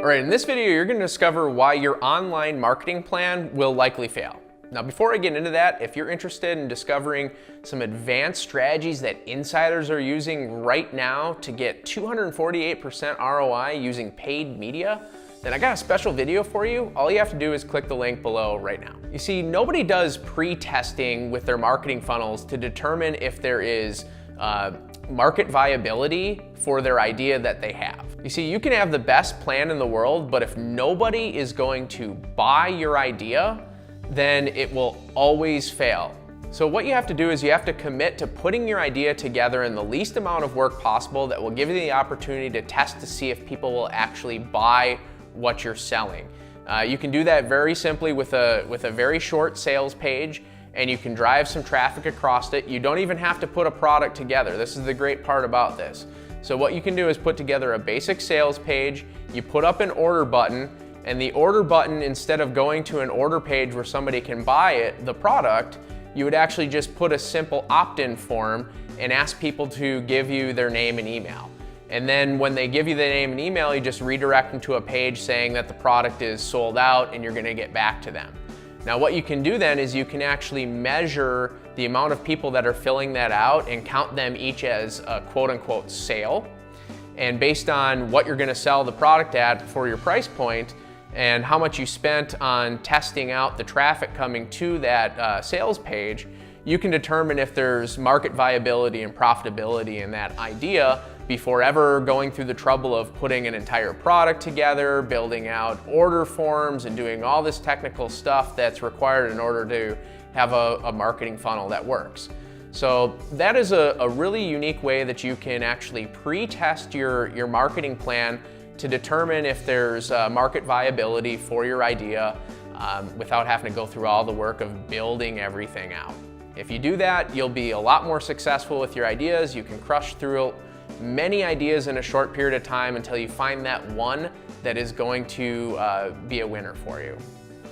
All right, in this video, you're gonna discover why your online marketing plan will likely fail. Now, before I get into that, if you're interested in discovering some advanced strategies that insiders are using right now to get 248% ROI using paid media, then I got a special video for you. All you have to do is click the link below right now. You see, nobody does pre-testing with their marketing funnels to determine if there is market viability for their idea that they have. You see, you can have the best plan in the world, but if nobody is going to buy your idea, then it will always fail. So what you have to do is you have to commit to putting your idea together in the least amount of work possible that will give you the opportunity to test to see if people will actually buy what you're selling. You can do that very simply with a very short sales page, and you can drive some traffic across it. You don't even have to put a product together. This is the great part about this. So what you can do is put together a basic sales page, you put up an order button, and the order button, instead of going to an order page where somebody can buy it, the product, you would actually just put a simple opt-in form and ask people to give you their name and email. And then when they give you the name and email, you just redirect them to a page saying that the product is sold out and you're gonna get back to them. Now what you can do then is you can actually measure the amount of people that are filling that out and count them each as a quote-unquote sale. And based on what you're gonna sell the product at for your price point and how much you spent on testing out the traffic coming to that sales page, you can determine if there's market viability and profitability in that idea before ever going through the trouble of putting an entire product together, building out order forms, and doing all this technical stuff that's required in order to have a marketing funnel that works. So that is a really unique way that you can actually pre-test your marketing plan to determine if there's market viability for your idea without having to go through all the work of building everything out. If you do that, you'll be a lot more successful with your ideas. You can crush through many ideas in a short period of time until you find that one that is going to be a winner for you.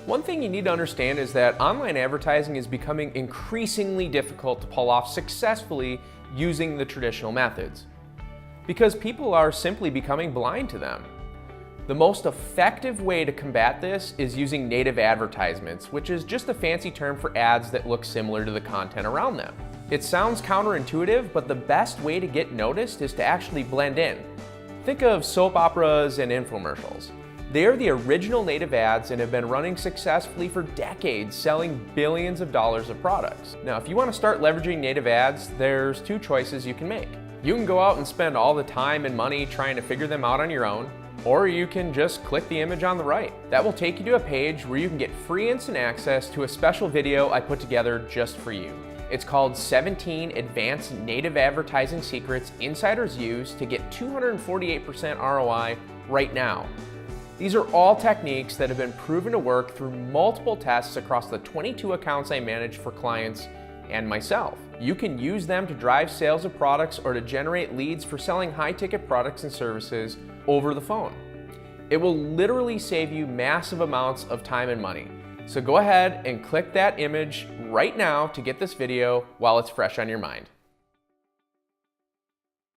One thing you need to understand is that online advertising is becoming increasingly difficult to pull off successfully using the traditional methods, because people are simply becoming blind to them. The most effective way to combat this is using native advertisements, which is just a fancy term for ads that look similar to the content around them. It sounds counterintuitive, but the best way to get noticed is to actually blend in. Think of soap operas and infomercials. They are the original native ads and have been running successfully for decades, selling billions of dollars of products. Now, if you want to start leveraging native ads, there's two choices you can make. You can go out and spend all the time and money trying to figure them out on your own, or you can just click the image on the right. That will take you to a page where you can get free instant access to a special video I put together just for you. It's called 17 Advanced Native Advertising Secrets Insiders Use to get 248% ROI right now. These are all techniques that have been proven to work through multiple tests across the 22 accounts I manage for clients and myself. You can use them to drive sales of products or to generate leads for selling high-ticket products and services over the phone. It will literally save you massive amounts of time and money. So go ahead and click that image right now to get this video while it's fresh on your mind.